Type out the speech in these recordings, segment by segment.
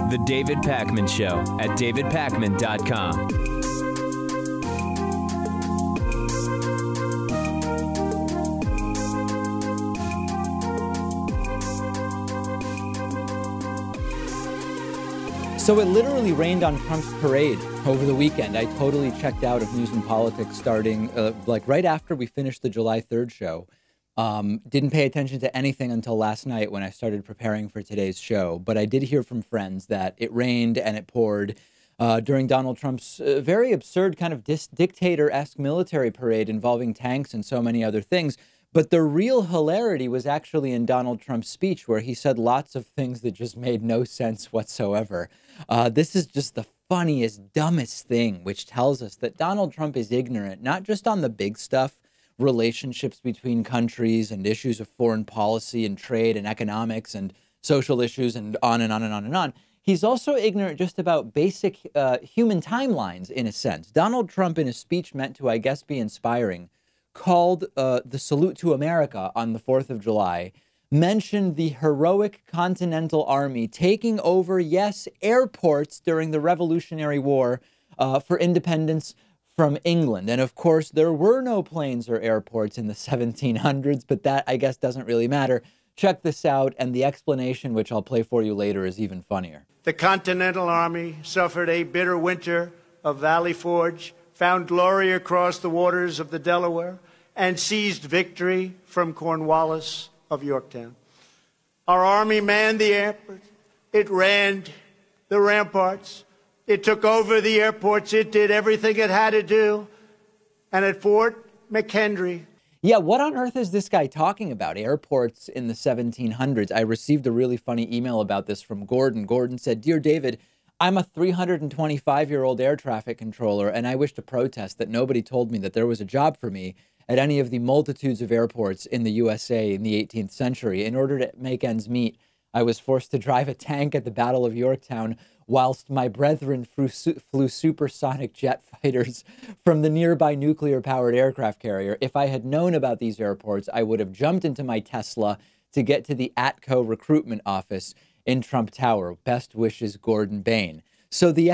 The David Pakman Show at davidpakman.com. So it literally rained on Trump's parade over the weekend. I totally checked out of News and Politics starting like right after we finished the July 3rd show. Didn't pay attention to anything until last night when I started preparing for today's show. But I did hear from friends that it rained and it poured during Donald Trump's very absurd kind of dictator-esque military parade involving tanks and so many other things. But the real hilarity was actually in Donald Trump's speech, where he said lots of things that just made no sense whatsoever. This is just the funniest, dumbest thing, which tells us that Donald Trump is ignorant, not just on the big stuff, relationships between countries and issues of foreign policy and trade and economics and social issues and on and on and on and on. He's also ignorant just about basic human timelines, in a sense. Donald Trump, in a speech meant to, I guess, be inspiring, called the salute to America on the 4th of July, mentioned the heroic Continental Army taking over, yes, airports during the Revolutionary War for independence from England. And of course, there were no planes or airports in the 1700s, but that, I guess, doesn't really matter. Check this out, and the explanation, which I'll play for you later, is even funnier. The Continental Army suffered a bitter winter of Valley Forge, found glory across the waters of the Delaware, and seized victory from Cornwallis of Yorktown. Our army manned the airport. It ran the ramparts. It took over the airports. It did everything it had to do. And at Fort McHenry. Yeah, what on earth is this guy talking about? Airports in the 1700s. I received a really funny email about this from Gordon. Gordon said, "Dear David, I'm a 325-year-old air traffic controller, and I wish to protest that nobody told me that there was a job for me at any of the multitudes of airports in the USA in the 18th century. In order to make ends meet, I was forced to drive a tank at the Battle of Yorktown, whilst my brethren flew supersonic jet fighters from the nearby nuclear-powered aircraft carrier. If I had known about these airports, I would have jumped into my Tesla to get to the ATCO recruitment office in Trump Tower. Best wishes, Gordon Bain." So the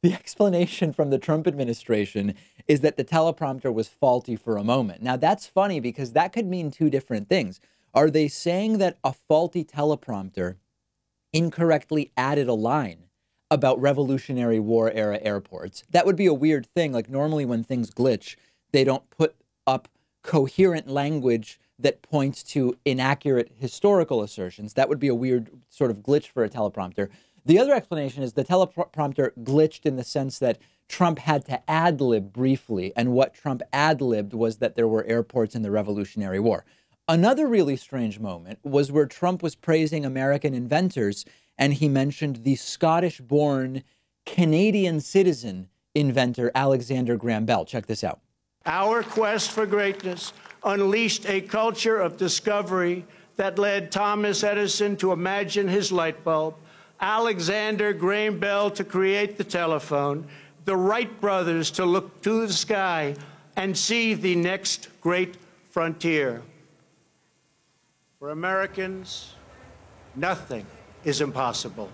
explanation from the Trump administration is that the teleprompter was faulty for a moment. Now, that's funny because that could mean two different things. Are they saying that a faulty teleprompter incorrectly added a line about Revolutionary War era airports? That would be a weird thing. Like normally when things glitch, they don't put up coherent language that points to inaccurate historical assertions. That would be a weird sort of glitch for a teleprompter. The other explanation is the teleprompter glitched in the sense that Trump had to ad-lib briefly, and what Trump ad-libbed was that there were airports in the Revolutionary War. Another really strange moment was where Trump was praising American inventors, and he mentioned the Scottish-born Canadian citizen inventor Alexander Graham Bell. Check this out. Our quest for greatness unleashed a culture of discovery that led Thomas Edison to imagine his light bulb, Alexander Graham Bell to create the telephone, the Wright brothers to look to the sky and see the next great frontier. For Americans, nothing is impossible.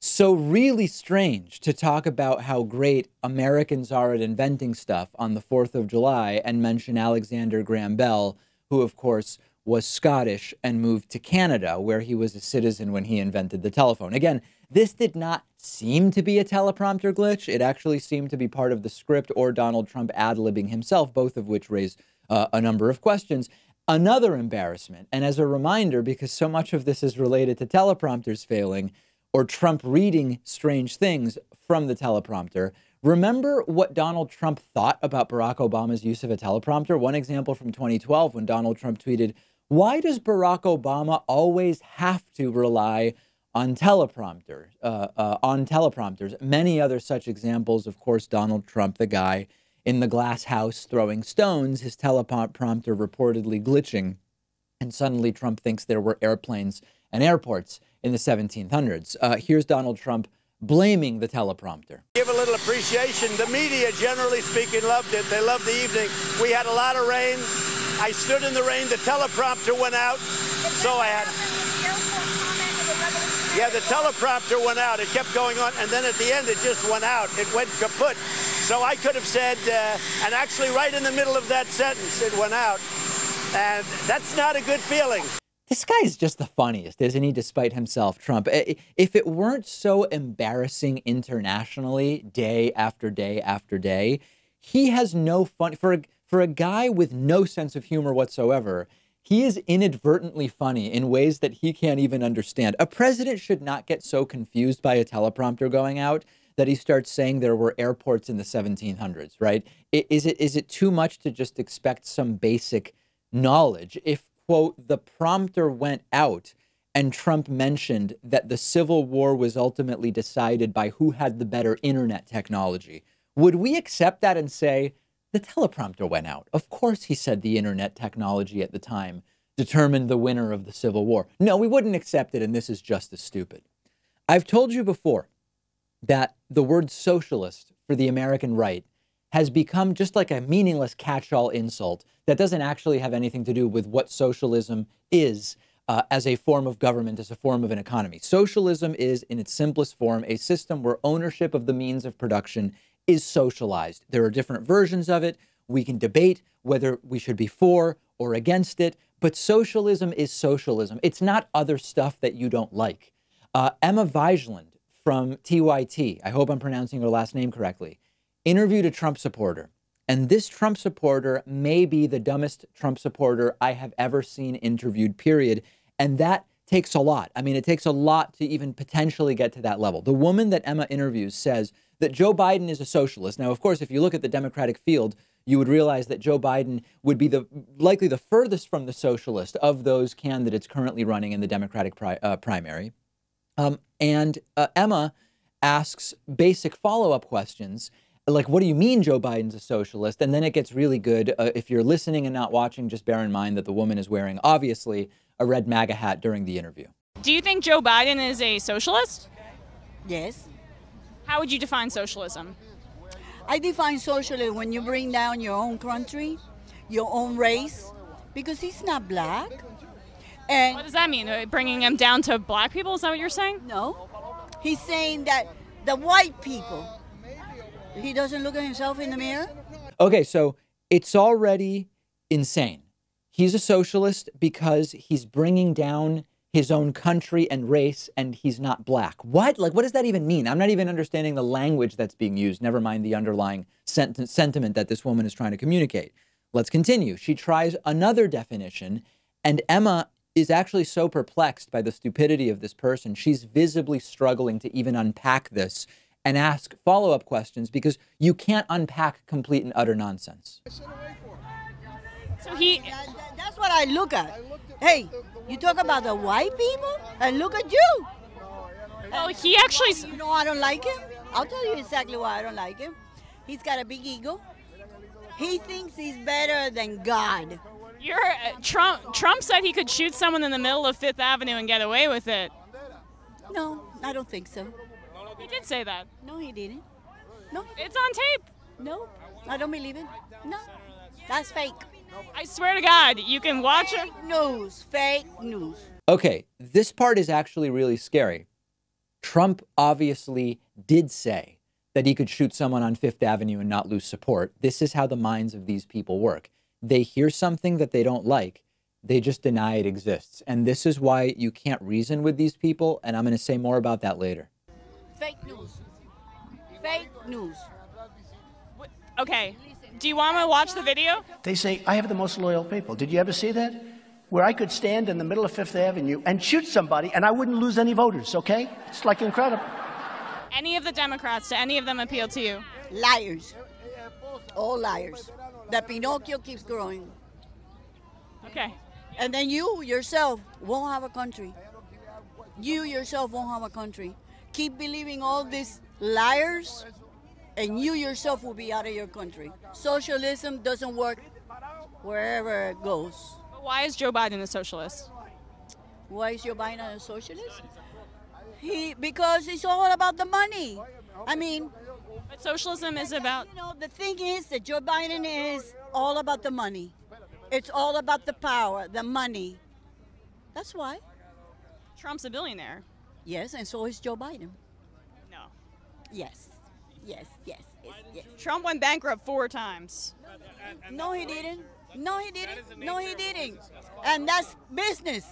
So really strange to talk about how great Americans are at inventing stuff on the 4th of July and mention Alexander Graham Bell, who, of course, was Scottish and moved to Canada, where he was a citizen when he invented the telephone. Again, this did not seem to be a teleprompter glitch. It actually seemed to be part of the script or Donald Trump ad-libbing himself, both of which raise a number of questions. Another embarrassment, and as a reminder, because so much of this is related to teleprompters failing or Trump reading strange things from the teleprompter, remember what Donald Trump thought about Barack Obama's use of a teleprompter? One example from 2012 when Donald Trump tweeted, "Why does Barack Obama always have to rely on teleprompters?" Many other such examples. Of course, Donald Trump, the guy in the glass house throwing stones, his teleprompter reportedly glitching. And suddenly Trump thinks there were airplanes and airports in the 1700s. Here's Donald Trump blaming the teleprompter. Give a little appreciation. The media, generally speaking, loved it. They loved the evening. We had a lot of rain. I stood in the rain. The teleprompter went out, so I had... Yeah, the teleprompter went out. It kept going on, and then at the end, it just went out. It went kaput. So I could have said, and actually right in the middle of that sentence, it went out. And that's not a good feeling. This guy is just the funniest, isn't he, despite himself, Trump? If it weren't so embarrassing internationally, day after day after day, he has no fun. For a guy with no sense of humor whatsoever, he is inadvertently funny in ways that he can't even understand. A president should not get so confused by a teleprompter going out that he starts saying there were airports in the 1700s, right? Is it too much to just expect some basic knowledge? If, quote, the prompter went out and Trump mentioned that the Civil War was ultimately decided by who had the better internet technology, would we accept that and say, the teleprompter went out? Of course he said the internet technology at the time determined the winner of the Civil War. No, we wouldn't accept it, and this is just as stupid. I've told you before that the word socialist for the American right has become just like a meaningless catch-all insult that doesn't actually have anything to do with what socialism is as a form of government, as a form of an economy. Socialism is, in its simplest form, a system where ownership of the means of production is socialized. There are different versions of it. We can debate whether we should be for or against it, but socialism is socialism. It's not other stuff that you don't like. Emma Vigeland from TYT, I hope I'm pronouncing her last name correctly, interviewed a Trump supporter. And this Trump supporter may be the dumbest Trump supporter I have ever seen interviewed, period. And that takes a lot. I mean, it takes a lot to even potentially get to that level. The woman that Emma interviews says that Joe Biden is a socialist. Now, of course, if you look at the Democratic field, you would realize that Joe Biden would be likely the furthest from the socialist of those candidates currently running in the Democratic primary. Emma asks basic follow-up questions, like, what do you mean Joe Biden's a socialist? And then it gets really good. If you're listening and not watching, just bear in mind that the woman is wearing, obviously, a red MAGA hat during the interview. Do you think Joe Biden is a socialist? Yes. How would you define socialism? I define socialism when you bring down your own country, your own race, because he's not black. And What does that mean? Bringing him down to black people? Is that what you're saying? no, he's saying that the white people, he doesn't look at himself in the mirror. Okay, so it's already insane. He's a socialist because he's bringing down his own country and race, and he's not black. What? Like, what does that even mean? I'm not even understanding the language that's being used, never mind the underlying sentiment that this woman is trying to communicate. Let's continue. She tries another definition, and Emma is actually so perplexed by the stupidity of this person, she's visibly struggling to even unpack this and ask follow-up questions because you can't unpack complete and utter nonsense. So That's what I look at. Hey, you talk about the white people, and look at you. well, he actually, You know I don't like him? I'll tell you exactly why I don't like him. He's got a big ego. He thinks he's better than God. Trump said he could shoot someone in the middle of Fifth Avenue and get away with it. No, I don't think so. He did say that. No, he didn't. No, It's on tape. no, I don't believe it. No, that's fake. I swear to God, you can watch it. Fake news, fake news. Okay, this part is actually really scary. Trump obviously did say that he could shoot someone on Fifth Avenue and not lose support. This is how the minds of these people work. They hear something that they don't like. They just deny it exists. And this is why you can't reason with these people. And I'm going to say more about that later. Fake news. Fake news. Okay. Do you want to watch the video? They say, I have the most loyal people. Did you ever see that? Where I could stand in the middle of Fifth Avenue and shoot somebody and I wouldn't lose any voters, okay? It's like incredible. Any of the Democrats, do any of them appeal to you? Liars. All liars. The Pinocchio keeps growing. Okay. And then you yourself won't have a country. You yourself won't have a country. Keep believing all these liars, and you yourself will be out of your country. Socialism doesn't work wherever it goes. But why is Joe Biden a socialist? Why is Joe Biden a socialist? Because it's all about the money. I mean, But socialism is about... you know, the thing is that Joe Biden is all about the money. It's all about the power, the money. That's why. Trump's a billionaire. Yes, and so is Joe Biden. No. Yes. Yes, yes, yes, yes. Trump went bankrupt 4 times. No, he didn't. No, he didn't. No, he didn't. And that's business.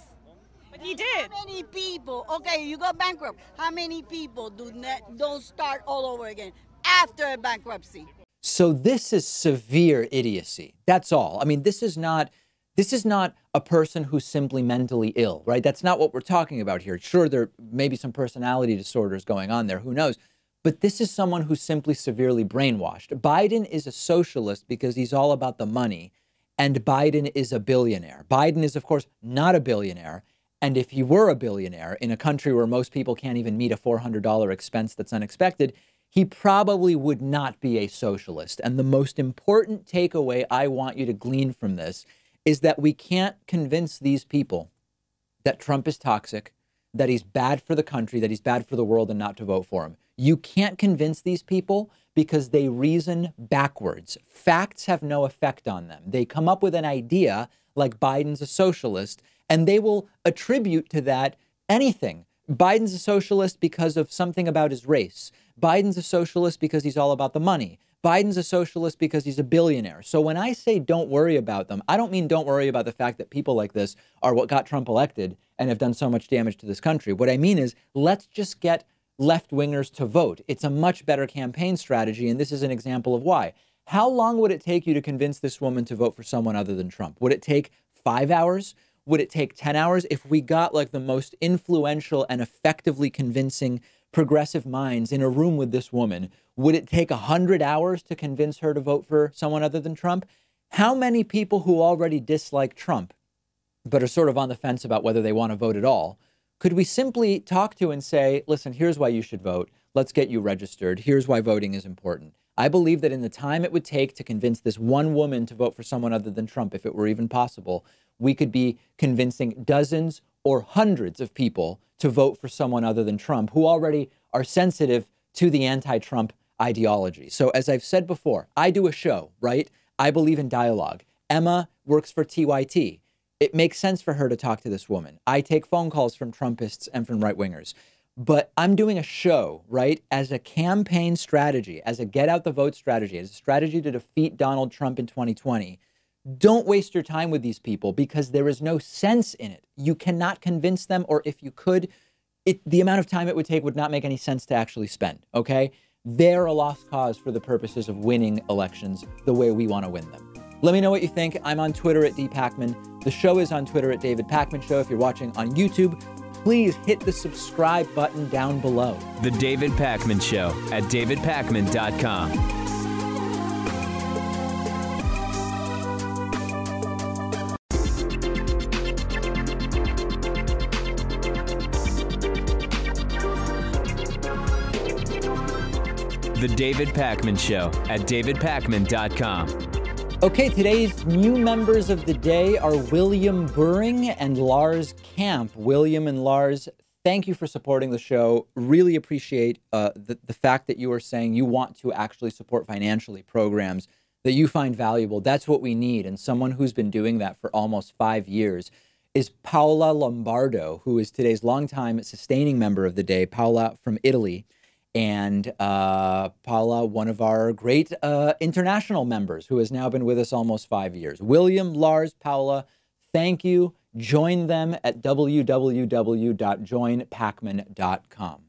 But he did. How many people, okay, you go bankrupt. How many people don't start all over again after a bankruptcy? So this is severe idiocy. That's all. I mean, this is not a person who's simply mentally ill, right? That's not what we're talking about here. Sure, there may be some personality disorders going on there. Who knows? But this is someone who's simply severely brainwashed. Biden is a socialist because he's all about the money, and Biden is a billionaire. Biden is, of course, not a billionaire. And if he were a billionaire in a country where most people can't even meet a $400 expense that's unexpected, he probably would not be a socialist. And the most important takeaway I want you to glean from this is that we can't convince these people that Trump is toxic, that he's bad for the country, that he's bad for the world, and not to vote for him. You can't convince these people because they reason backwards. Facts have no effect on them. They come up with an idea like Biden's a socialist, and they will attribute to that anything. Biden's a socialist because of something about his race. Biden's a socialist because he's all about the money. Biden's a socialist because he's a billionaire. So when I say don't worry about them, I don't mean don't worry about the fact that people like this are what got Trump elected and have done so much damage to this country. What I mean is let's just get left-wingers to vote. It's a much better campaign strategy, and this is an example of why. How long would it take you to convince this woman to vote for someone other than Trump? Would it take 5 hours? Would it take 10 hours? If we got like the most influential and effectively convincing progressive minds in a room with this woman, would it take 100 hours to convince her to vote for someone other than Trump? How many people who already dislike Trump, but are sort of on the fence about whether they want to vote at all, could we simply talk to and say, listen, here's why you should vote. Let's get you registered. Here's why voting is important. I believe that in the time it would take to convince this one woman to vote for someone other than Trump, if it were even possible, we could be convincing dozens or hundreds of people to vote for someone other than Trump who already are sensitive to the anti-Trump ideology. So as I've said before, I do a show, right? I believe in dialogue. Emma works for TYT. It makes sense for her to talk to this woman. I take phone calls from Trumpists and from right-wingers. But I'm doing a show, right, as a campaign strategy, as a get out the vote strategy, as a strategy to defeat Donald Trump in 2020. Don't waste your time with these people because there is no sense in it. You cannot convince them, or if you could, the amount of time it would take would not make any sense to actually spend, okay? They're a lost cause for the purposes of winning elections the way we want to win them. Let me know what you think. I'm on Twitter at @DPakman. The show is on Twitter at David Pakman Show. If you're watching on YouTube, please hit the subscribe button down below. The David Pakman Show at davidpakman.com. The David Pakman Show at davidpakman.com. Okay, today's new members of the day are William Buring and Lars Camp. William and Lars, thank you for supporting the show. Really appreciate the fact that you are saying you want to actually support financially programs that you find valuable. That's what we need. And someone who's been doing that for almost 5 years is Paola Lombardo, who is today's longtime sustaining member of the day. Paola from Italy. And Paola, one of our great international members who has now been with us almost 5 years. William, Lars, Paola, thank you. Join them at www.joinpakman.com.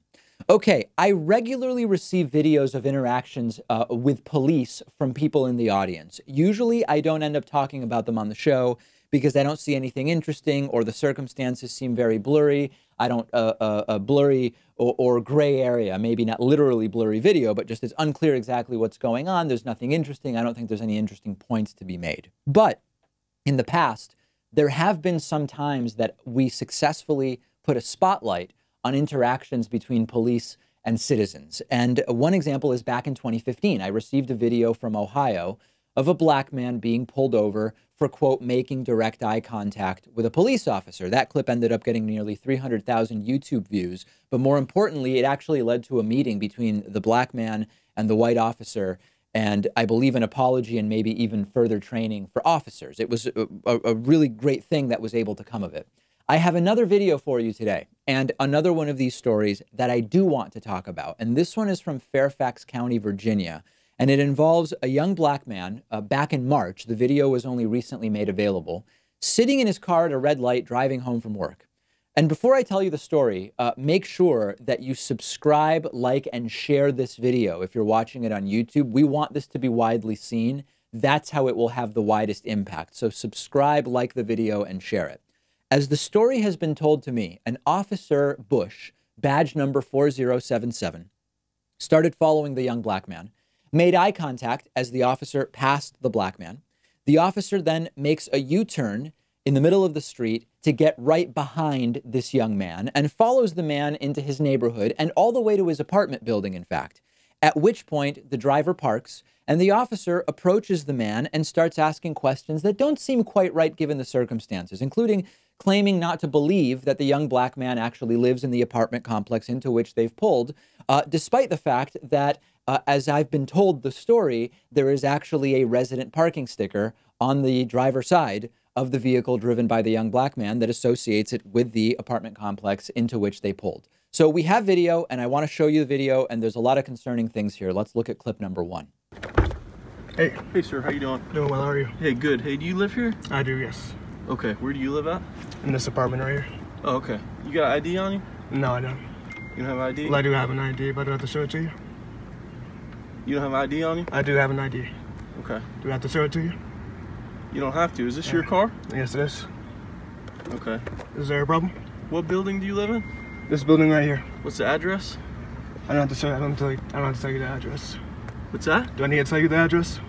Okay, I regularly receive videos of interactions with police from people in the audience. Usually I don't end up talking about them on the show because I don't see anything interesting or the circumstances seem very blurry. I don't, blurry or gray area, maybe not literally blurry video, but just it's unclear exactly what's going on. There's nothing interesting. I don't think there's any interesting points to be made. But in the past, there have been some times that we successfully put a spotlight on interactions between police and citizens. And one example is back in 2015. I received a video from Ohio of a black man being pulled over for, quote, making direct eye contact with a police officer. That clip ended up getting nearly 300,000 YouTube views. But more importantly, it actually led to a meeting between the black man and the white officer. and I believe an apology and maybe even further training for officers. It was a really great thing that was able to come of it. I have another video for you today and another one of these stories that I do want to talk about. And this one is from Fairfax County, Virginia, and it involves a young black man back in March. The video was only recently made available, sitting in his car at a red light driving home from work. And before I tell you the story, make sure that you subscribe, like, and share this video if you're watching it on YouTube. We want this to be widely seen. That's how it will have the widest impact. So subscribe, like the video, and share it. As the story has been told to me, an Officer Bush, badge number 4077, started following the young black man, made eye contact as the officer passed the black man. The officer then makes a U-turn in the middle of the street to get right behind this young man and follows the man into his neighborhood and all the way to his apartment building, in fact, at which point the driver parks and the officer approaches the man and starts asking questions that don't seem quite right given the circumstances, including claiming not to believe that the young black man actually lives in the apartment complex into which they've pulled, despite the fact that, as I've been told the story, there is actually a resident parking sticker on the driver's side of the vehicle driven by the young black man that associates it with the apartment complex into which they pulled. So we have video, and I want to show you the video, and there's a lot of concerning things here. Let's look at clip number 1. Hey. Hey, sir. How you doing? Doing well. How are you? Hey, good. Hey, do you live here? I do, yes. Okay. Where do you live at? In this apartment right here. Oh, okay. You got ID on you? No, I don't. You don't have ID? Well, I do have an ID, but do I have to show it to you? You don't have ID on you? I do have an ID. Okay. Do I have to show it to you? You don't have to. Is this your car? Yes, it is. Okay. Is there a problem? What building do you live in? This building right here. What's the address? I don't have to show you. I don't have to tell you the address. What's that? Do I need to tell you the address?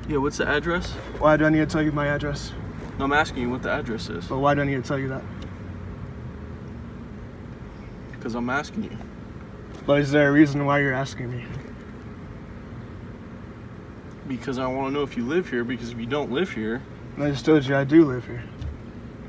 Yeah, what's the address? Why do I need to tell you my address? No, I'm asking you what the address is. But why do I need to tell you that? Because I'm asking you. But is there a reason why you're asking me? Because I want to know if you live here, because if you don't live here... I just told you I do live here.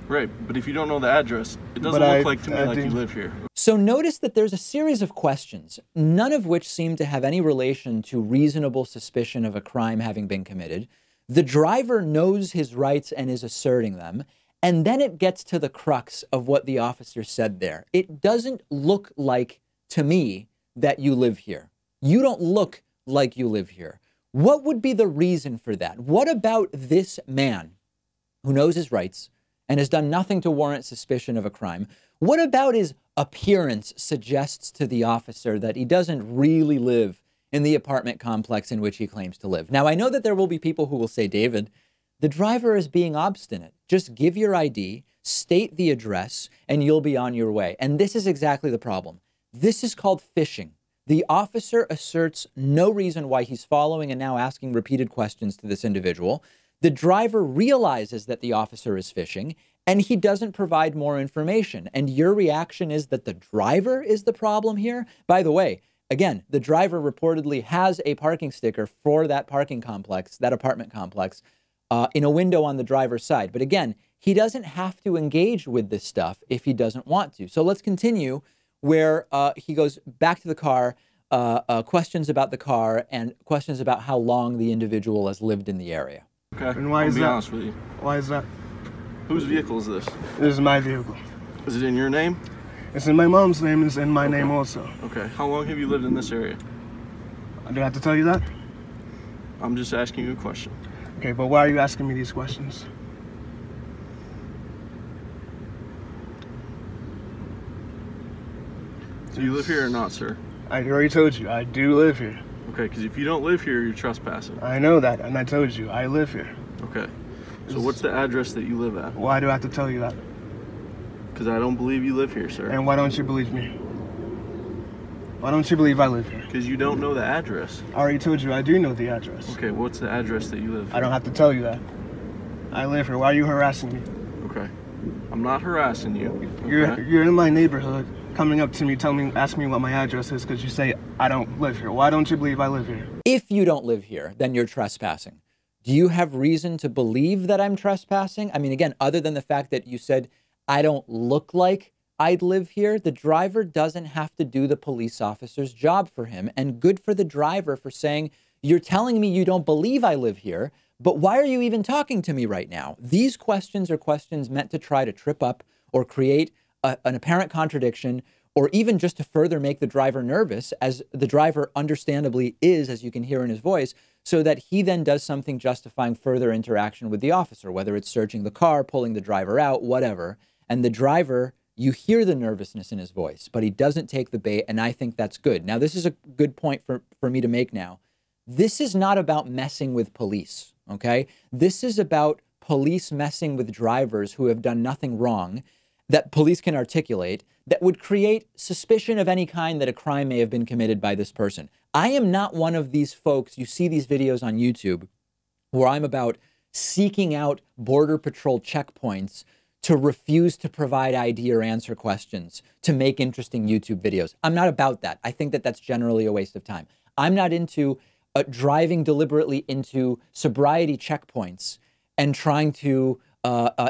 Right, but if you don't know the address, it doesn't look like to me like you live here. So notice that there's a series of questions, none of which seem to have any relation to reasonable suspicion of a crime having been committed. The driver knows his rights and is asserting them, and then it gets to the crux of what the officer said there. It doesn't look like, to me, that you live here. You don't look like you live here. What would be the reason for that? What about this man who knows his rights and has done nothing to warrant suspicion of a crime? What about his appearance suggests to the officer that he doesn't really live in the apartment complex in which he claims to live? Now, I know that there will be people who will say, David, the driver is being obstinate. Just give your ID, state the address, and you'll be on your way. And this is exactly the problem. This is called phishing. The officer asserts no reason why he's following and now asking repeated questions to this individual. The driver realizes that the officer is phishing, and he doesn't provide more information. And your reaction is that the driver is the problem here? By the way, again, the driver reportedly has a parking sticker for that parking complex, that apartment complex, in a window on the driver's side. But again, he doesn't have to engage with this stuff if he doesn't want to. So let's continue where he goes back to the car, questions about the car, and questions about how long the individual has lived in the area. Okay, and why is that? I'll be honest with you. Why is that? Whose vehicle is this? This is my vehicle. Is it in your name? It's in my mom's name, and it's in my name also. Okay, how long have you lived in this area? Do I have to tell you that? I'm just asking you a question. Okay, but why are you asking me these questions? Do you live here or not, sir? I already told you, I do live here. Okay, because if you don't live here, you're trespassing. I know that, and I told you, I live here. Okay. So what's the address that you live at? Why do I have to tell you that? Because I don't believe you live here, sir. And why don't you believe me? Why don't you believe I live here? Because you don't know the address. I already told you, I do know the address. Okay, what's the address that you live here? I don't have to tell you that. I live here. Why are you harassing me? Okay. I'm not harassing you. Okay? You're in my neighborhood, coming up to me, asking me what my address is because you say I don't live here. Why don't you believe I live here? If you don't live here, then you're trespassing. Do you have reason to believe that I'm trespassing? I mean, again, other than the fact that you said I don't look like I'd live here, the driver doesn't have to do the police officer's job for him. And good for the driver for saying, You're telling me you don't believe I live here, but why are you even talking to me right now? These questions are questions meant to try to trip up or create an apparent contradiction, or even just to further make the driver nervous, as the driver understandably is, as you can hear in his voice, so that he then does something justifying further interaction with the officer, whether it's searching the car, pulling the driver out, whatever. And the driver, you hear the nervousness in his voice, but he doesn't take the bait, and I think that's good. Now, this is a good point for me to make now. This is not about messing with police, okay? This is about police messing with drivers who have done nothing wrong that police can articulate that would create suspicion of any kind that a crime may have been committed by this person. I am not one of these folks, you see these videos on YouTube, where I'm about seeking out Border Patrol checkpoints to refuse to provide ID or answer questions to make interesting YouTube videos. I'm not about that. I think that that's generally a waste of time. I'm not into driving deliberately into sobriety checkpoints and trying to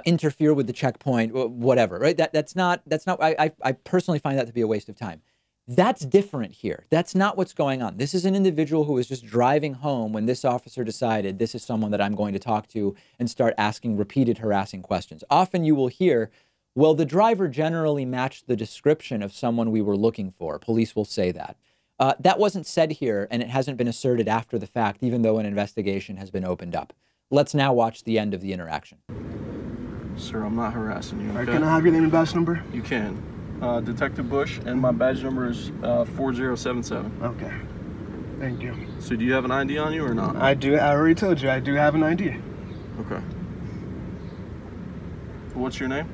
interfere with the checkpoint, whatever, right? That's not, I personally find that to be a waste of time. That's different here. That's not what's going on. This is an individual who was just driving home when this officer decided this is someone that I'm going to talk to and start asking repeated harassing questions. Often you will hear, well, the driver generally matched the description of someone we were looking for. Police will say that. That wasn't said here, and it hasn't been asserted after the fact, even though an investigation has been opened up. Let's now watch the end of the interaction. Sir, I'm not harassing you. Okay? All right, can I have your name and badge number? You can. Detective Bush, and my badge number is 4077. Okay. Thank you. So do you have an ID on you or not? I do. I already told you I do have an ID. Okay. What's your name?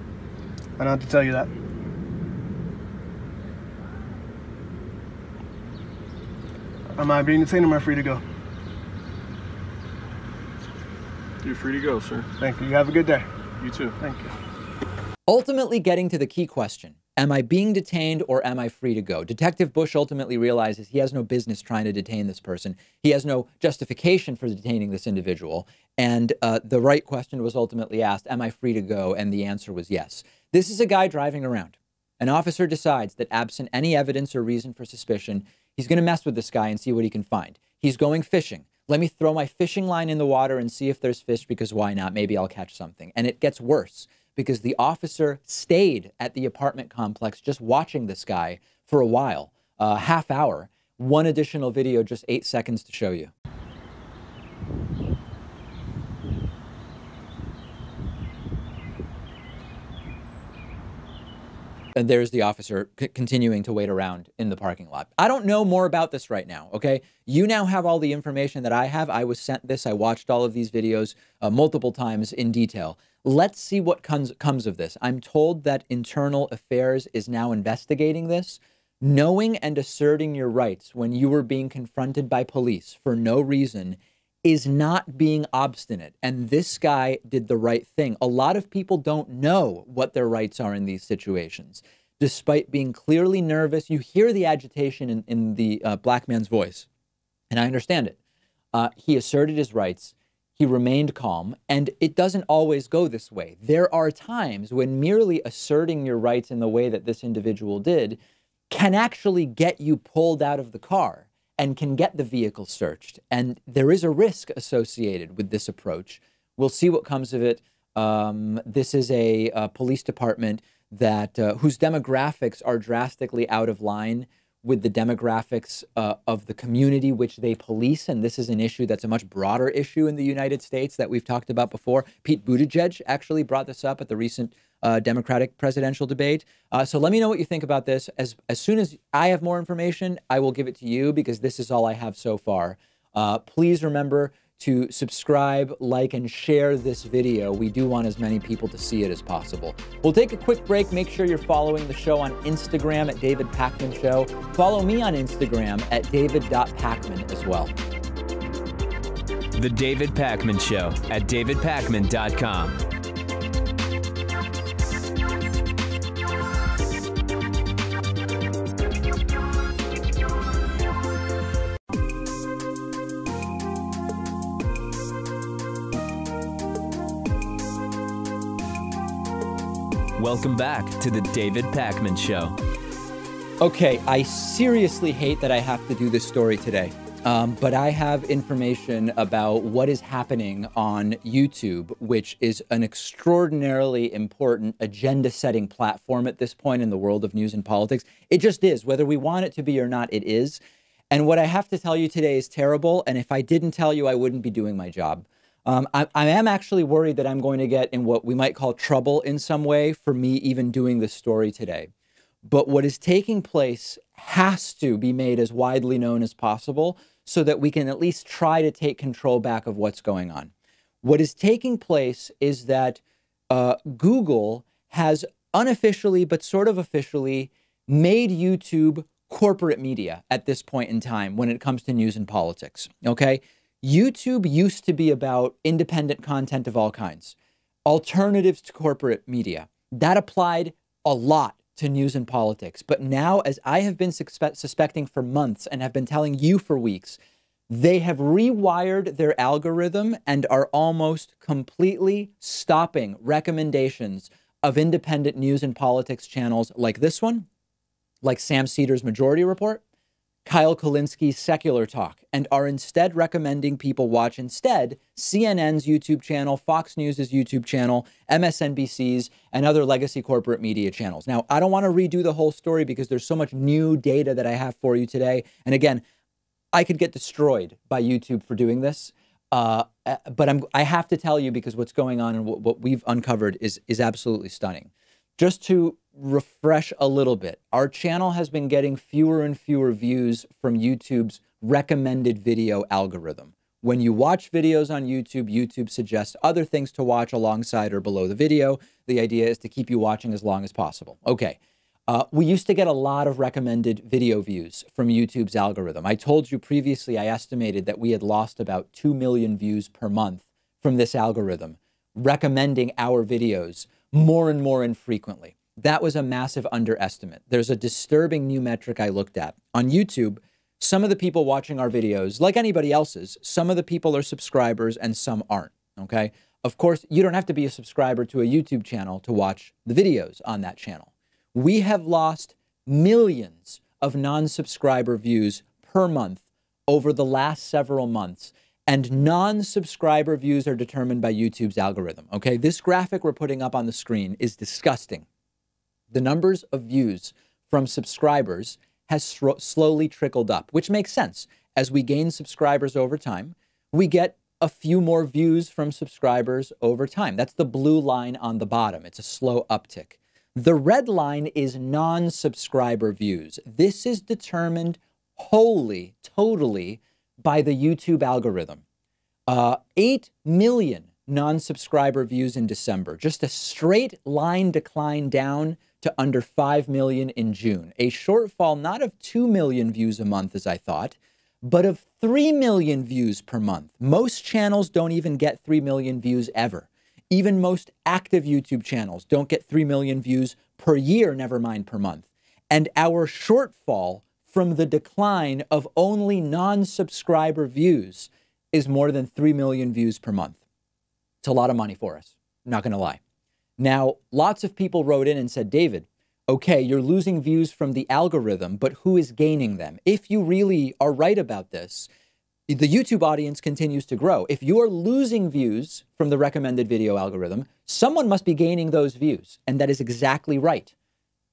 I don't have to tell you that. Am I being detained or am I free to go? You're free to go, sir. Thank you. You have a good day. You too. Thank you. Ultimately getting to the key question, am I being detained or am I free to go? Detective Bush ultimately realizes he has no business trying to detain this person. He has no justification for detaining this individual. And the right question was ultimately asked, am I free to go? And the answer was yes. This is a guy driving around. An officer decides that absent any evidence or reason for suspicion, he's going to mess with this guy and see what he can find. He's going fishing. Let me throw my fishing line in the water and see if there's fish, because why not? Maybe I'll catch something. And it gets worse because the officer stayed at the apartment complex just watching this guy for a while, half hour. One additional video, just 8 seconds to show you. And there's the officer continuing to wait around in the parking lot. I don't know more about this right now, okay? You now have all the information that I have. I was sent this. I watched all of these videos multiple times in detail. Let's see what comes of this. I'm told that Internal Affairs is now investigating this. Knowing and asserting your rights when you were being confronted by police for no reason is not being obstinate. And this guy did the right thing. A lot of people don't know what their rights are in these situations. Despite being clearly nervous, you hear the agitation in the black man's voice. And I understand it. He asserted his rights. He remained calm. And it doesn't always go this way. There are times when merely asserting your rights in the way that this individual did can actually get you pulled out of the car and can get the vehicle searched. And there is a risk associated with this approach. We'll see what comes of it. This is a police department that whose demographics are drastically out of line with the demographics of the community which they police. And this is an issue that's a much broader issue in the United States that we've talked about before. Pete Buttigieg actually brought this up at the recent Democratic presidential debate. So let me know what you think about this. As soon as I have more information, I will give it to you, because this is all I have so far. Please remember to subscribe, like, and share this video. We do want as many people to see it as possible. We'll take a quick break. Make sure you're following the show on Instagram at David Pakman Show. Follow me on Instagram at david.pakman as well. The David Pakman Show at davidpakman.com. Welcome back to the David Pakman Show. Okay, I seriously hate that I have to do this story today. But I have information about what is happening on YouTube, which is an extraordinarily important agenda-setting platform at this point in the world of news and politics. It just is. Whether we want it to be or not, it is. And what I have to tell you today is terrible. And if I didn't tell you, I wouldn't be doing my job. I am actually worried that I'm going to get in what we might call trouble in some way for me even doing this story today. But what is taking place has to be made as widely known as possible so that we can at least try to take control back of what's going on. What is taking place is that Google has unofficially, but sort of officially, made YouTube corporate media at this point in time when it comes to news and politics, okay? YouTube used to be about independent content of all kinds, alternatives to corporate media. That applied a lot to news and politics. But now, as I have been suspecting for months and have been telling you for weeks, they have rewired their algorithm and are almost completely stopping recommendations of independent news and politics channels like this one, like Sam Seder's Majority Report, Kyle Kulinski's Secular Talk, and are instead recommending people watch instead CNN's YouTube channel, Fox News' YouTube channel, MSNBC's, and other legacy corporate media channels. Now, I don't want to redo the whole story because there's so much new data that I have for you today. And again, I could get destroyed by YouTube for doing this, but I have to tell you because what's going on and what we've uncovered is absolutely stunning. Just to refresh a little bit, our channel has been getting fewer and fewer views from YouTube's recommended video algorithm. When you watch videos on YouTube, YouTube suggests other things to watch alongside or below the video. The idea is to keep you watching as long as possible. Okay, we used to get a lot of recommended video views from YouTube's algorithm. I told you previously I estimated that we had lost about 2 million views per month from this algorithm, recommending our videos more and more infrequently. That was a massive underestimate. There's a disturbing new metric I looked at. On YouTube, some of the people watching our videos, like anybody else's, some of the people are subscribers and some aren't, okay? Of course, you don't have to be a subscriber to a YouTube channel to watch the videos on that channel. We have lost millions of non-subscriber views per month over the last several months. And non-subscriber views are determined by YouTube's algorithm, okay? This graphic we're putting up on the screen is disgusting. The numbers of views from subscribers has slowly trickled up, which makes sense. As we gain subscribers over time, we get a few more views from subscribers over time. That's the blue line on the bottom. It's a slow uptick. The red line is non-subscriber views. This is determined wholly, totally by the YouTube algorithm. 8 million non-subscriber views in December. Just a straight line decline down to under 5 million in June. A shortfall not of 2 million views a month as I thought, but of 3 million views per month. Most channels don't even get 3 million views ever. Even most active YouTube channels don't get 3 million views per year, never mind per month. And our shortfall from the decline of only non-subscriber views is more than 3 million views per month. It's a lot of money for us, I'm not going to lie. Now, lots of people wrote in and said, David, okay, you're losing views from the algorithm, but who is gaining them? If you really are right about this, the YouTube audience continues to grow. If you are losing views from the recommended video algorithm, someone must be gaining those views. And that is exactly right.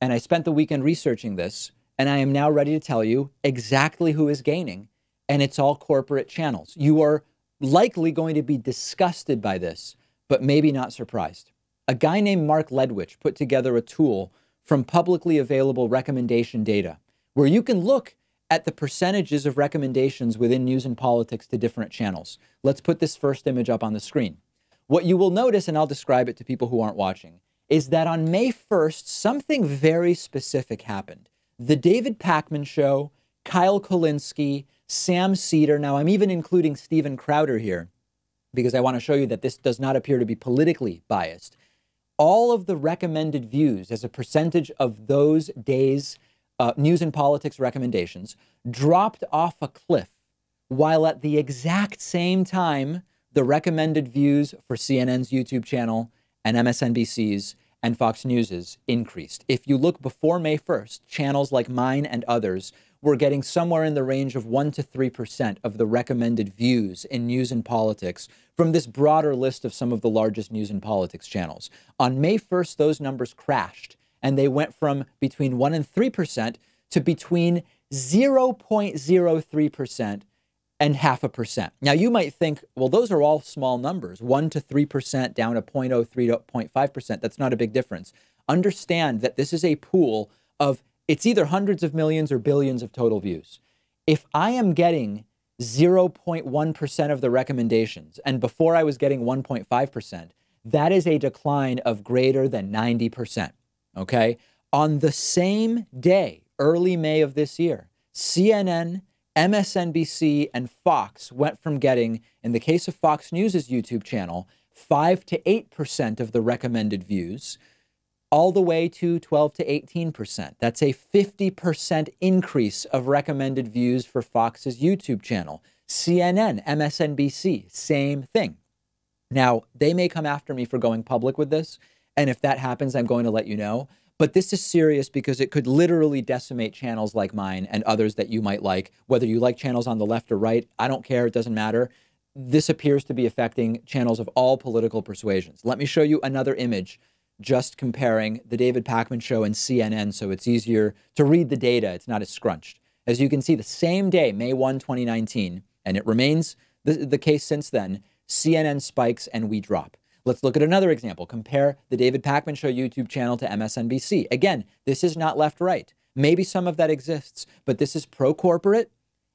And I spent the weekend researching this, and I am now ready to tell you exactly who is gaining. And it's all corporate channels. You are likely going to be disgusted by this, but maybe not surprised. A guy named Mark Ledwich put together a tool from publicly available recommendation data where you can look at the percentages of recommendations within news and politics to different channels. Let's put this first image up on the screen. What you will notice, and I'll describe it to people who aren't watching, is that on May 1st, something very specific happened. The David Pakman Show, Kyle Kulinski, Sam Seder, now I'm even including Steven Crowder here because I want to show you that this does not appear to be politically biased. All of the recommended views as a percentage of those days' news and politics recommendations dropped off a cliff, while at the exact same time, the recommended views for CNN's YouTube channel and MSNBC's and Fox News's increased. If you look before May 1st, channels like mine and others we're getting somewhere in the range of 1 to 3% of the recommended views in news and politics from this broader list of some of the largest news and politics channels. On May 1st, those numbers crashed, and they went from between 1 and 3% to between 0.03% and 0.5%. Now, you might think, well, those are all small numbers, 1 to 3% down to 0.03 to 0.5%. That's not a big difference. Understand that this is a pool of, it's either hundreds of millions or billions of total views. If I am getting 0.1% of the recommendations, and before I was getting 1.5%, that is a decline of greater than 90%, okay? On the same day, early May of this year, CNN, MSNBC, and Fox went from getting, in the case of Fox News' YouTube channel, 5 to 8% of the recommended views, all the way to 12 to 18%. That's a 50% increase of recommended views for Fox's YouTube channel. CNN, MSNBC, same thing. Now, they may come after me for going public with this, and if that happens, I'm going to let you know. But this is serious because it could literally decimate channels like mine and others that you might like. Whether you like channels on the left or right, I don't care, it doesn't matter. This appears to be affecting channels of all political persuasions. Let me show you another image just comparing the David Pakman Show and CNN so it's easier to read the data. It's not as scrunched. As you can see, the same day, May 1, 2019, and it remains the case since then, CNN spikes and we drop. Let's look at another example. Compare the David Pakman Show YouTube channel to MSNBC. Again, this is not left-right. Maybe some of that exists, but this is pro-corporate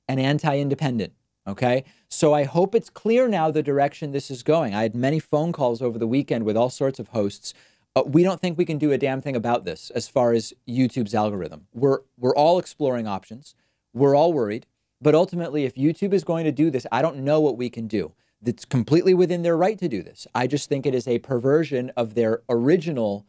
and anti-independent, okay? So I hope it's clear now the direction this is going. I had many phone calls over the weekend with all sorts of hosts. We don't think we can do a damn thing about this as far as YouTube's algorithm. We're all exploring options. We're all worried. But ultimately, if YouTube is going to do this, I don't know what we can do. It's completely within their right to do this. I just think it is a perversion of their original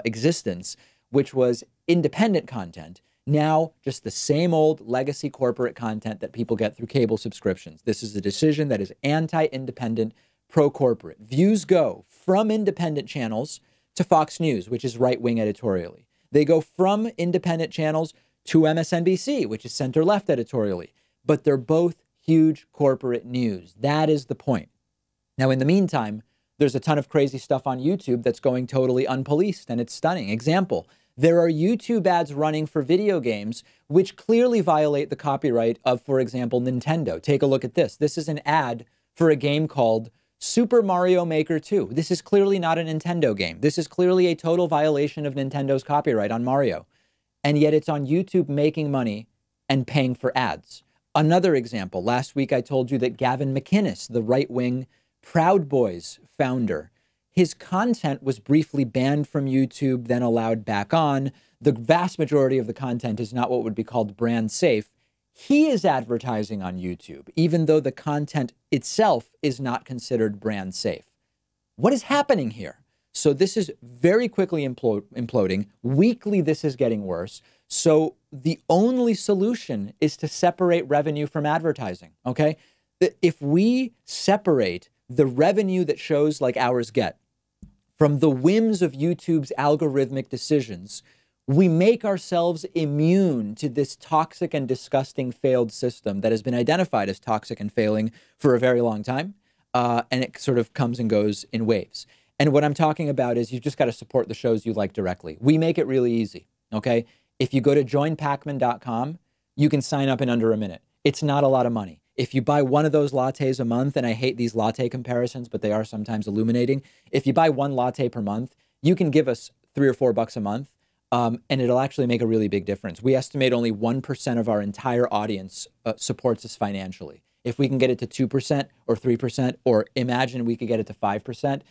existence, which was independent content. Now, just the same old legacy corporate content that people get through cable subscriptions. This is a decision that is anti-independent, pro-corporate. Views go from independent channels to Fox News, which is right-wing editorially. They go from independent channels to MSNBC, which is center-left editorially. But they're both huge corporate news. That is the point. Now, in the meantime, there's a ton of crazy stuff on YouTube that's going totally unpoliced, and it's stunning. Example, there are YouTube ads running for video games which clearly violate the copyright of, for example, Nintendo. Take a look at this. This is an ad for a game called Super Mario Maker 2. This is clearly not a Nintendo game. This is clearly a total violation of Nintendo's copyright on Mario. And yet it's on YouTube making money and paying for ads. Another example, last week I told you that Gavin McInnes, the right-wing Proud Boys founder, his content was briefly banned from YouTube, then allowed back on. The vast majority of the content is not what would be called brand safe. He is advertising on YouTube, even though the content itself is not considered brand safe. What is happening here? So this is very quickly imploding. Weekly, this is getting worse. So the only solution is to separate revenue from advertising, okay? If we separate the revenue that shows like ours get from the whims of YouTube's algorithmic decisions, we make ourselves immune to this toxic and disgusting failed system that has been identified as toxic and failing for a very long time. And it sort of comes and goes in waves. And what I'm talking about is you've just got to support the shows you like directly. We make it really easy, okay? If you go to joinpakman.com, you can sign up in under a minute. It's not a lot of money. If you buy one of those lattes a month, and I hate these latte comparisons, but they are sometimes illuminating. If you buy one latte per month, you can give us $3 or $4 a month, and it'll actually make a really big difference. We estimate only 1% of our entire audience supports us financially. If we can get it to 2% or 3%, or imagine we could get it to 5%,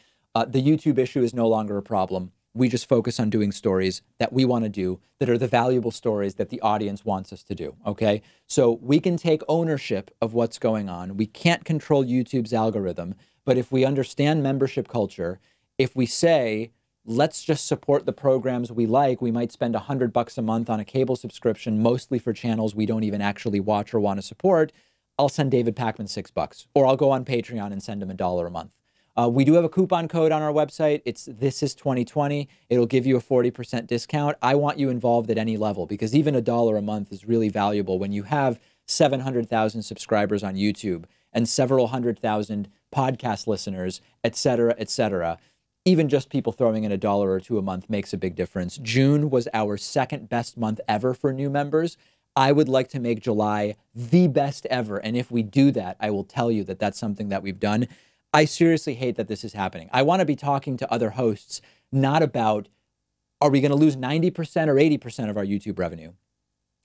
the YouTube issue is no longer a problem. We just focus on doing stories that we want to do, that are the valuable stories that the audience wants us to do, okay? So we can take ownership of what's going on. We can't control YouTube's algorithm, but if we understand membership culture, if we say, let's just support the programs we like, we might spend $100 a month on a cable subscription, mostly for channels we don't even actually watch or want to support, I'll send David Pakman $6, or I'll go on Patreon and send him $1 a month. We do have a coupon code on our website. It's This Is 2020. It'll give you a 40% discount. I want you involved at any level because even $1 a month is really valuable when you have 700,000 subscribers on YouTube and several 100,000 podcast listeners, et cetera, et cetera. Even just people throwing in $1 or $2 a month makes a big difference. June was our second best month ever for new members. I would like to make July the best ever. And if we do that, I will tell you that that's something that we've done. I seriously hate that this is happening. I want to be talking to other hosts, not about, are we going to lose 90% or 80% of our YouTube revenue?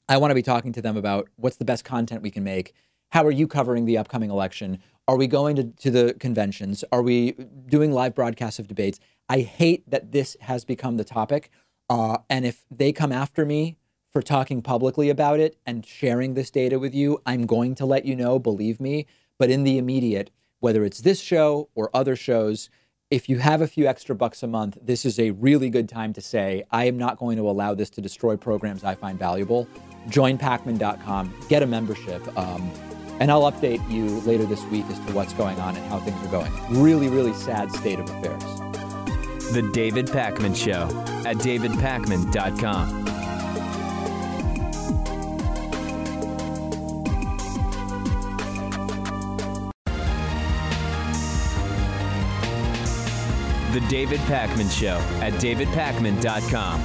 I want to be talking to them about what's the best content we can make. How are you covering the upcoming election? Are we going to the conventions? Are we doing live broadcasts of debates? I hate that this has become the topic. And if they come after me for talking publicly about it and sharing this data with you, I'm going to let you know, believe me. But in the immediate, whether it's this show or other shows, if you have a few extra bucks a month, this is a really good time to say, I am not going to allow this to destroy programs I find valuable. Join Pakman.com, get a membership, and I'll update you later this week as to what's going on and how things are going. Really, really sad state of affairs. The David Pakman Show at davidpakman.com. The David Pakman Show at davidpakman.com.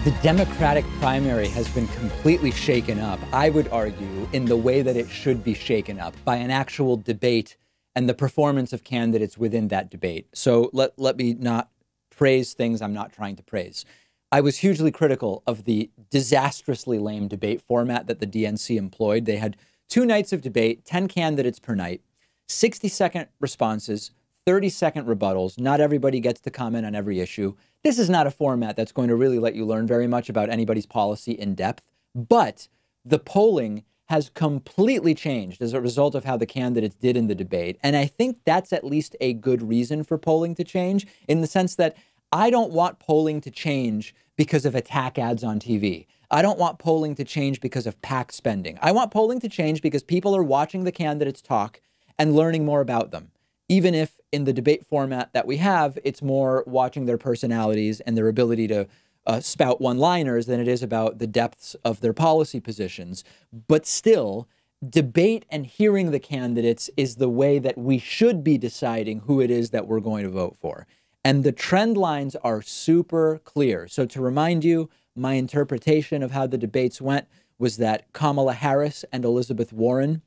The Democratic primary has been completely shaken up, I would argue, in the way that it should be shaken up by an actual debate and the performance of candidates within that debate. So let me not praise things I'm not trying to praise. I was hugely critical of the disastrously lame debate format that the DNC employed. They had 2 nights of debate, 10 candidates per night, 60-second responses, 30-second rebuttals. Not everybody gets to comment on every issue. This is not a format that's going to really let you learn very much about anybody's policy in depth, but the polling has completely changed as a result of how the candidates did in the debate. And I think that's at least a good reason for polling to change, in the sense that I don't want polling to change because of attack ads on TV. I don't want polling to change because of PAC spending. I want polling to change because people are watching the candidates talk and learning more about them. Even if in the debate format that we have, it's more watching their personalities and their ability to spout one-liners than it is about the depths of their policy positions. But still, debate and hearing the candidates is the way that we should be deciding who it is that we're going to vote for. And the trend lines are super clear. So to remind you, my interpretation of how the debates went was that Kamala Harris and Elizabeth Warren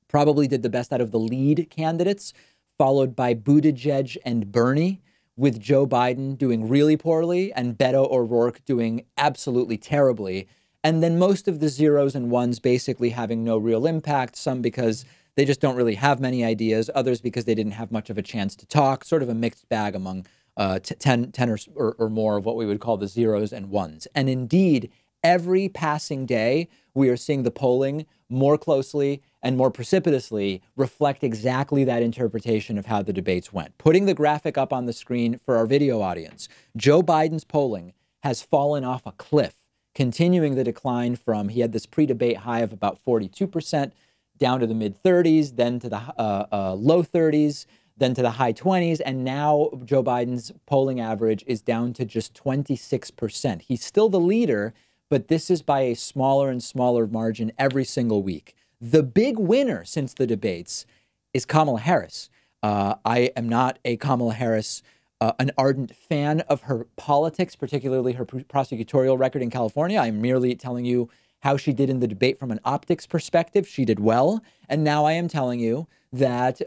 probably did the best out of the lead candidates, followed by Buttigieg and Bernie, with Joe Biden doing really poorly and Beto O'Rourke doing absolutely terribly. And then most of the zeros and ones basically having no real impact, some because they just don't really have many ideas, others because they didn't have much of a chance to talk, sort of a mixed bag among 10 or more of what we would call the zeros and ones. And indeed, every passing day, we are seeing the polling more closely and more precipitously reflect exactly that interpretation of how the debates went. Putting the graphic up on the screen for our video audience, Joe Biden's polling has fallen off a cliff, continuing the decline from, he had this pre-debate high of about 42%, down to the mid-30s, then to the low 30s, then to the high 20s, and now Joe Biden's polling average is down to just 26%. He's still the leader, but this is by a smaller and smaller margin every single week. The big winner since the debates is Kamala Harris. I am not a Kamala Harris, an ardent fan of her politics, particularly her prosecutorial record in California. I'm merely telling you how she did in the debate from an optics perspective. She did well. And now I am telling you that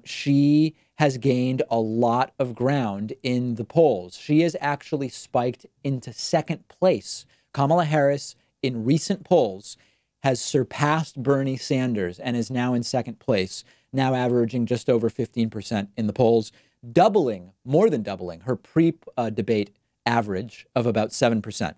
she has gained a lot of ground in the polls. She has actually spiked into second place. Kamala Harris, in recent polls, has surpassed Bernie Sanders and is now in second place, now averaging just over 15% in the polls, doubling, more than doubling, her pre-debate average of about 7%.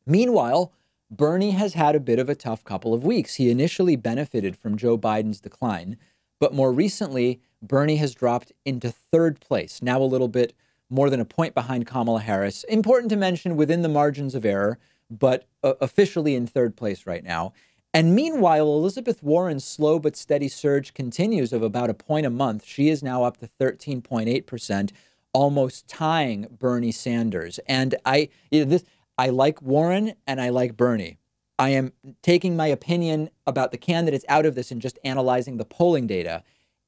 Meanwhile, Bernie has had a bit of a tough couple of weeks. He initially benefited from Joe Biden's decline, but more recently, Bernie has dropped into third place, now a little bit more than a point behind Kamala Harris. Important to mention within the margins of error, but officially in third place right now. And meanwhile, Elizabeth Warren's slow but steady surge continues of about a point a month. She is now up to 13.8%, almost tying Bernie Sanders. And I like Warren and I like Bernie. I am taking my opinion about the candidates out of this and just analyzing the polling data.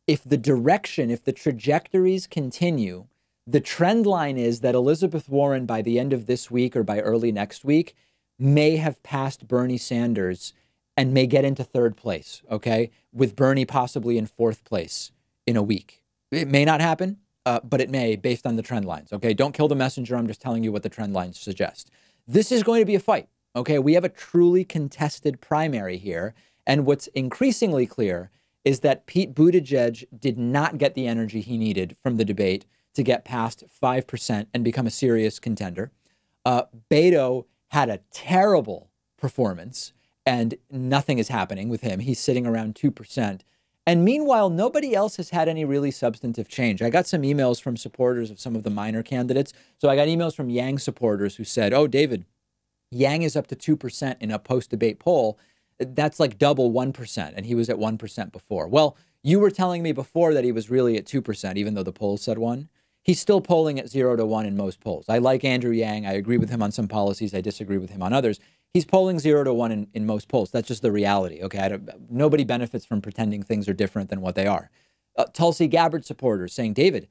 If the trajectories continue, the trend line is that Elizabeth Warren by the end of this week or by early next week may have passed Bernie Sanders and may get into third place, okay, with Bernie possibly in fourth place in a week. It may not happen, but it may based on the trend lines, okay? Don't kill the messenger. I'm just telling you what the trend lines suggest. This is going to be a fight, okay? We have a truly contested primary here. And what's increasingly clear is that Pete Buttigieg did not get the energy he needed from the debate to get past 5% and become a serious contender. Beto had a terrible performance, and nothing is happening with him. He's sitting around 2%. And meanwhile, nobody else has had any really substantive change. I got some emails from supporters of some of the minor candidates. So I got emails from Yang supporters who said, oh, David, Yang is up to 2% in a post-debate poll. That's like double 1%, and he was at 1% before. Well, you were telling me before that he was really at 2%, even though the polls said 1. He's still polling at 0 to 1 in most polls. I like Andrew Yang. I agree with him on some policies. I disagree with him on others. He's polling 0 to 1 in most polls. That's just the reality. Okay, nobody benefits from pretending things are different than what they are. Tulsi Gabbard supporters saying, David,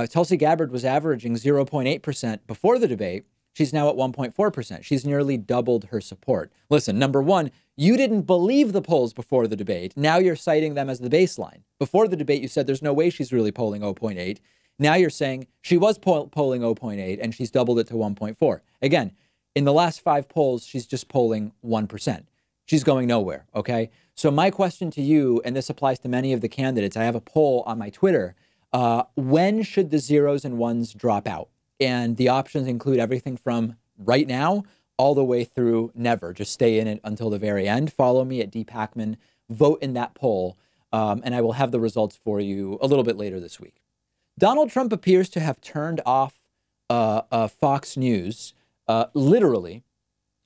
Tulsi Gabbard was averaging 0.8% before the debate. She's now at 1.4%. She's nearly doubled her support. Listen, number one, you didn't believe the polls before the debate. Now you're citing them as the baseline. Before the debate, you said there's no way she's really polling 0.8. Now you're saying she was polling 0.8 and she's doubled it to 1.4. Again, in the last 5 polls, she's just polling 1%. She's going nowhere, okay? So my question to you, and this applies to many of the candidates, I have a poll on my Twitter. When should the zeros and ones drop out? And the options include everything from right now all the way through never. Just stay in it until the very end. Follow me at dpakman. Vote in that poll, and I will have the results for you a little bit later this week. Donald Trump appears to have turned off Fox News, literally,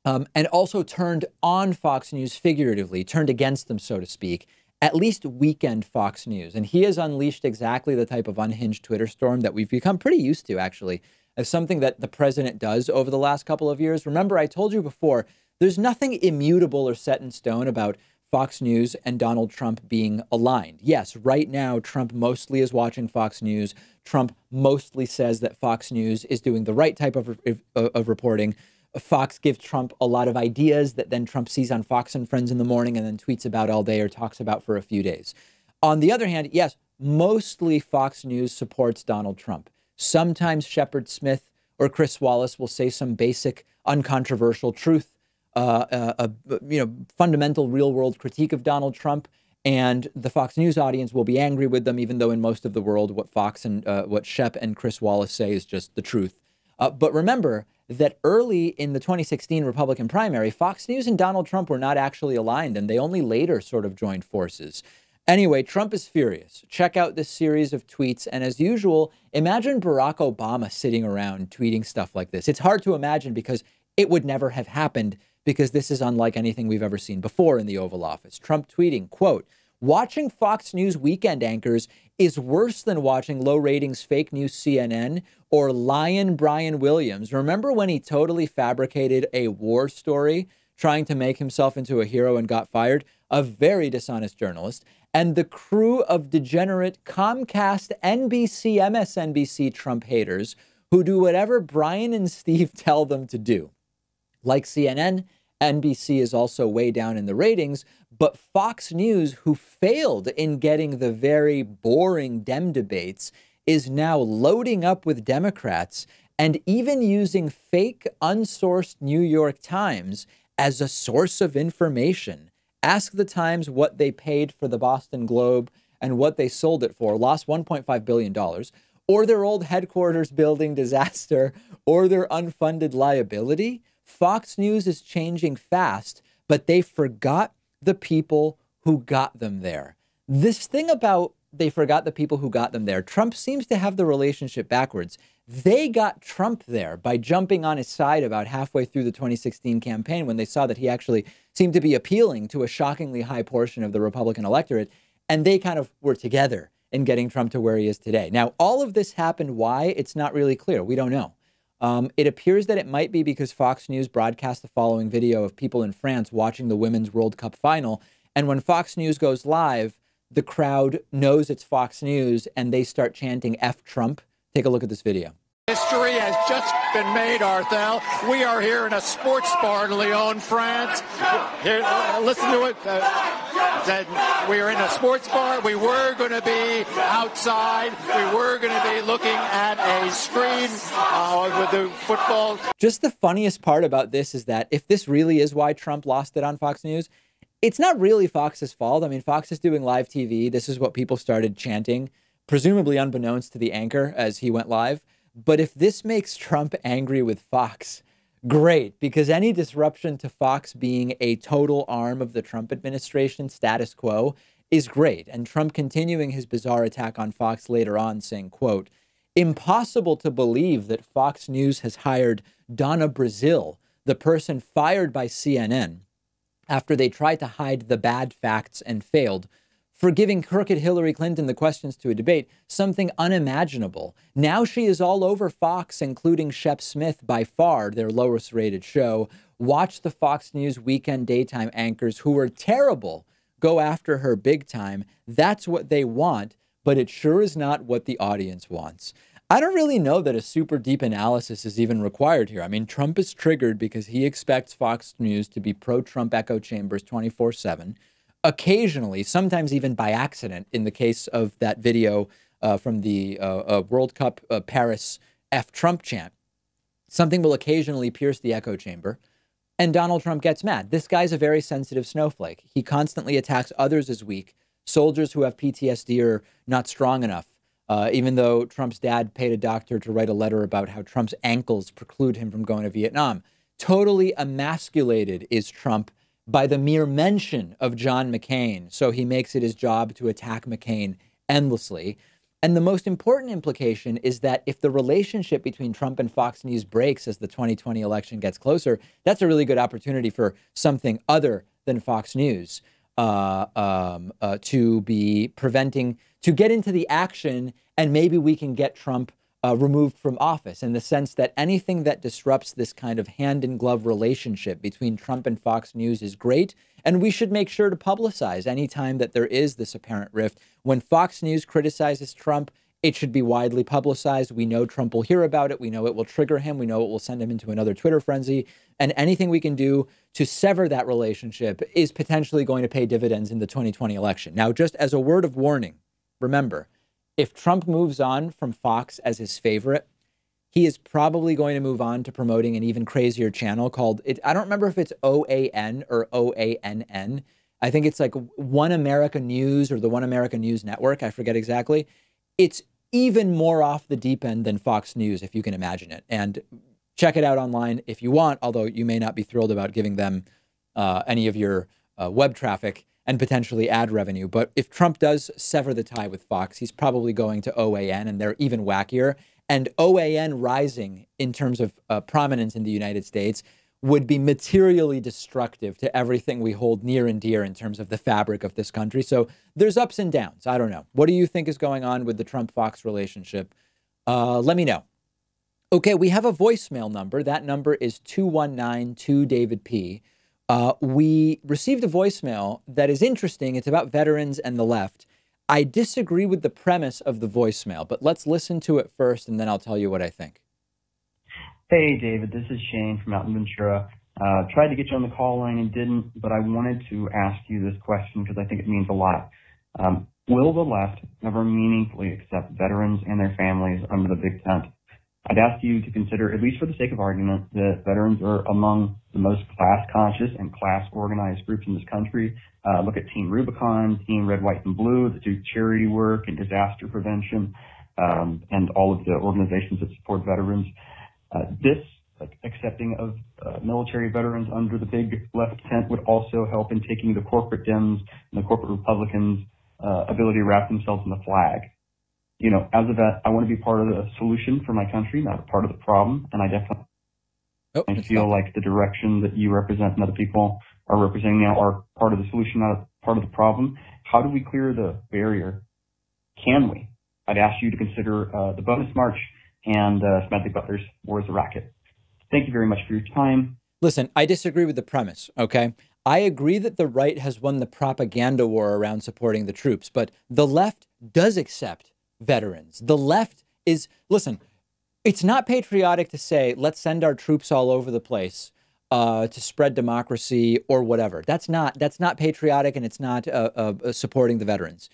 and also turned on Fox News figuratively, turned against them, so to speak, at least weekend Fox News. And he has unleashed exactly the type of unhinged Twitter storm that we've become pretty used to, actually, as something that the president does over the last couple of years. Remember, I told you before, there's nothing immutable or set in stone about Fox News and Donald Trump being aligned. Yes, right now, Trump mostly is watching Fox News. Trump mostly says that Fox News is doing the right type of reporting. Fox gives Trump a lot of ideas that then Trump sees on Fox and Friends in the morning and then tweets about all day or talks about for a few days. On the other hand, yes, mostly Fox News supports Donald Trump. Sometimes Shepard Smith or Chris Wallace will say some basic, uncontroversial truth, fundamental real-world critique of Donald Trump, and the Fox News audience will be angry with them, even though in most of the world what Fox and what Shep and Chris Wallace say is just the truth. But remember that early in the 2016 Republican primary, Fox News and Donald Trump were not actually aligned, and they only later sort of joined forces. Anyway, Trump is furious. Check out this series of tweets. And as usual, imagine Barack Obama sitting around tweeting stuff like this. It's hard to imagine because it would never have happened, because this is unlike anything we've ever seen before in the Oval Office. Trump tweeting, quote, "Watching Fox News weekend anchors is worse than watching low ratings fake news CNN or Lion Brian Williams. Remember when he totally fabricated a war story, trying to make himself into a hero and got fired? A very dishonest journalist. And the crew of degenerate Comcast, NBC, MSNBC Trump haters who do whatever Brian and Steve tell them to do. Like CNN, NBC is also way down in the ratings, but Fox News, who failed in getting the very boring Dem debates, is now loading up with Democrats and even using fake, unsourced New York Times as a source of information. Ask the Times what they paid for the Boston Globe and what they sold it for. Lost $1.5 billion. Or their old headquarters building disaster, or their unfunded liability. Fox News is changing fast, but they forgot the people who got them there. This thing about they forgot the people who got them there. Trump seems to have the relationship backwards. They got Trump there by jumping on his side about halfway through the 2016 campaign when they saw that he actually seemed to be appealing to a shockingly high portion of the Republican electorate. And they kind of were together in getting Trump to where he is today. Now, all of this happened. Why? It's not really clear. We don't know. It appears that it might be because Fox News broadcast the following video of people in France watching the Women's World Cup final. And when Fox News goes live, the crowd knows it's Fox News and they start chanting F Trump. Take a look at this video. History has just been made, Arthel. We are here in a sports bar in Lyon, France. Here, listen to it. Said we are in a sports bar. We were going to be outside. We were going to be looking at a screen with the football. Just the funniest part about this is that if this really is why Trump lost it on Fox News, it's not really Fox's fault. I mean, Fox is doing live TV. This is what people started chanting, presumably unbeknownst to the anchor as he went live. But if this makes Trump angry with Fox, great, because any disruption to Fox being a total arm of the Trump administration status quo is great. And Trump continuing his bizarre attack on Fox later on saying, quote, impossible to believe that Fox News has hired Donna Brazile, the person fired by CNN, after they tried to hide the bad facts and failed, for giving crooked Hillary Clinton the questions to a debate, something unimaginable. Now she is all over Fox, including Shep Smith, by far their lowest rated show. Watch the Fox News weekend daytime anchors who are terrible go after her big time. That's what they want, but it sure is not what the audience wants. I don't really know that a super deep analysis is even required here. I mean, Trump is triggered because he expects Fox News to be pro-Trump echo chambers 24/7. Occasionally, sometimes even by accident, in the case of that video from the World Cup Paris F Trump chant, something will occasionally pierce the echo chamber and Donald Trump gets mad. This guy's a very sensitive snowflake. He constantly attacks others as weak. Soldiers who have PTSD are not strong enough, even though Trump's dad paid a doctor to write a letter about how Trump's ankles preclude him from going to Vietnam. Totally emasculated is Trump by the mere mention of John McCain. So he makes it his job to attack McCain endlessly. And the most important implication is that if the relationship between Trump and Fox News breaks as the 2020 election gets closer, that's a really good opportunity for something other than Fox News to be preventing, to get into the action, and maybe we can get Trump removed from office, in the sense that anything that disrupts this kind of hand-in-glove relationship between Trump and Fox News is great, and we should make sure to publicize any time that there is this apparent rift. When Fox News criticizes Trump, it should be widely publicized. We know Trump will hear about it. We know it will trigger him. We know it will send him into another Twitter frenzy. And anything we can do to sever that relationship is potentially going to pay dividends in the 2020 election. Now, just as a word of warning, remember, if Trump moves on from Fox as his favorite, he is probably going to move on to promoting an even crazier channel called, I don't remember if it's OAN or OANN. I think it's like One America News or the One America News Network. I forget exactly. It's even more off the deep end than Fox News, if you can imagine it. And check it out online if you want, although you may not be thrilled about giving them any of your web traffic and potentially ad revenue. But if Trump does sever the tie with Fox, he's probably going to OAN, and they're even wackier. And OAN rising in terms of prominence in the United States would be materially destructive to everything we hold near and dear in terms of the fabric of this country. So there's ups and downs. I don't know. What do you think is going on with the Trump-Fox relationship? Let me know. Okay, we have a voicemail number. That number is 219-2-DAVID-P. We received a voicemail that is interesting. It's about veterans and the left. I disagree with the premise of the voicemail, but let's listen to it first, and then I'll tell you what I think. Hey, David, this is Shane from out in Ventura. Tried to get you on the call line and didn't, but I wanted to ask you this question because I think it means a lot. Will the left ever meaningfully accept veterans and their families under the big tent? I'd ask you to consider, at least for the sake of argument, that veterans are among the most class-conscious and class-organized groups in this country. Look at Team Rubicon, Team Red, White, and Blue that do charity work and disaster prevention, and all of the organizations that support veterans. This accepting of military veterans under the big left tent would also help in taking the corporate Dems and the corporate Republicans ability to wrap themselves in the flag. You know, as a vet, I want to be part of the solution for my country, not a part of the problem. And I definitely feel like the direction that you represent and other people are representing now are part of the solution, not a part of the problem. How do we clear the barrier? Can we? I'd ask you to consider the bonus march and Smedley Butler's War is a Racket. Thank you very much for your time. Listen, I disagree with the premise, okay? I agree that the right has won the propaganda war around supporting the troops, but the left does accept veterans. The left is, listen, it's not patriotic to say, let's send our troops all over the place to spread democracy or whatever. That's not patriotic, and it's not supporting the veterans.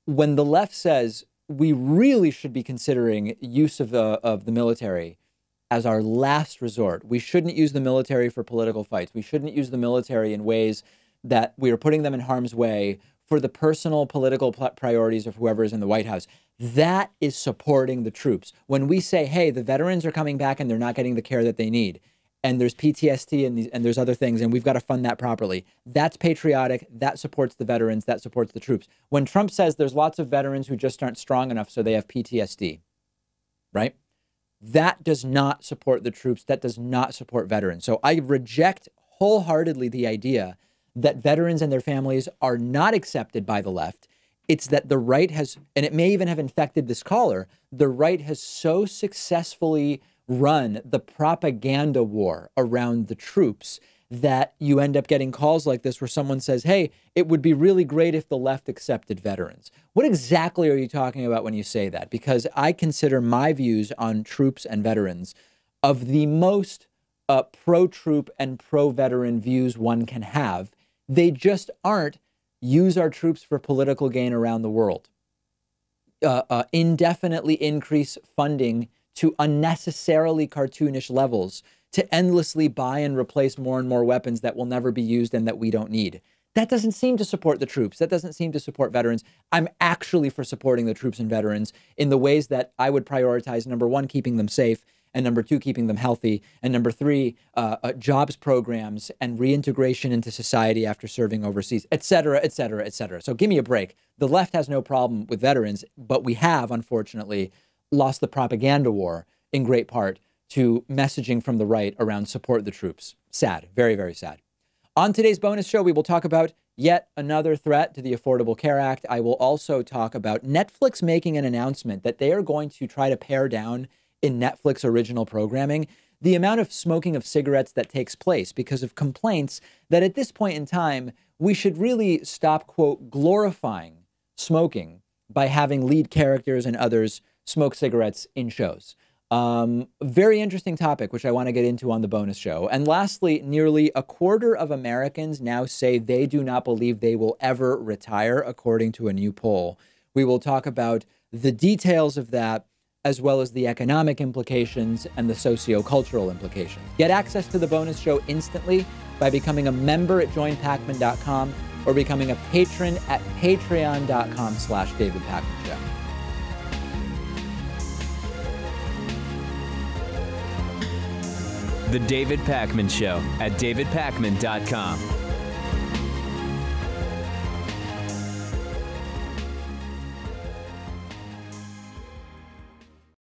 When the left says we really should be considering use of the military as our last resort, we shouldn't use the military for political fights. We shouldn't use the military in ways that we are putting them in harm's way for the personal political priorities of whoever is in the White House. That is supporting the troops. When we say, hey, the veterans are coming back and they're not getting the care that they need, and there's PTSD and there's other things, and we've got to fund that properly, that's patriotic. That supports the veterans. That supports the troops. When Trump says there's lots of veterans who just aren't strong enough, so they have PTSD, right? That does not support the troops. That does not support veterans. So I reject wholeheartedly the idea that veterans and their families are not accepted by the left. It's that the right has, and it may even have infected this caller, the right has so successfully run the propaganda war around the troops that you end up getting calls like this where someone says, hey, it would be really great if the left accepted veterans. What exactly are you talking about when you say that? Because I consider my views on troops and veterans of the most pro-troop and pro-veteran views one can have. They just aren't use our troops for political gain around the world. Indefinitely increase funding to unnecessarily cartoonish levels to endlessly buy and replace more and more weapons that will never be used and that we don't need. That doesn't seem to support the troops. That doesn't seem to support veterans. I'm actually for supporting the troops and veterans in the ways that I would prioritize, number one, keeping them safe, and number two, keeping them healthy, and number three, jobs programs and reintegration into society after serving overseas, et cetera, et cetera, et cetera. So give me a break. The left has no problem with veterans, but we have, unfortunately, lost the propaganda war in great part to messaging from the right around support the troops. Sad, very, very sad. On today's bonus show, we will talk about yet another threat to the Affordable Care Act. I will also talk about Netflix making an announcement that they are going to try to pare down in Netflix original programming the amount of smoking of cigarettes that takes place because of complaints that at this point in time, we should really stop, quote, glorifying smoking by having lead characters and others smoke cigarettes in shows. Very interesting topic, which I want to get into on the bonus show. And lastly, nearly a quarter of Americans now say they do not believe they will ever retire, according to a new poll. We will talk about the details of that, as well as the economic implications and the socio-cultural implications. Get access to the bonus show instantly by becoming a member at joinpakman.com or becoming a patron at patreon.com/David Pakman Show. The David Pakman Show at davidpakman.com.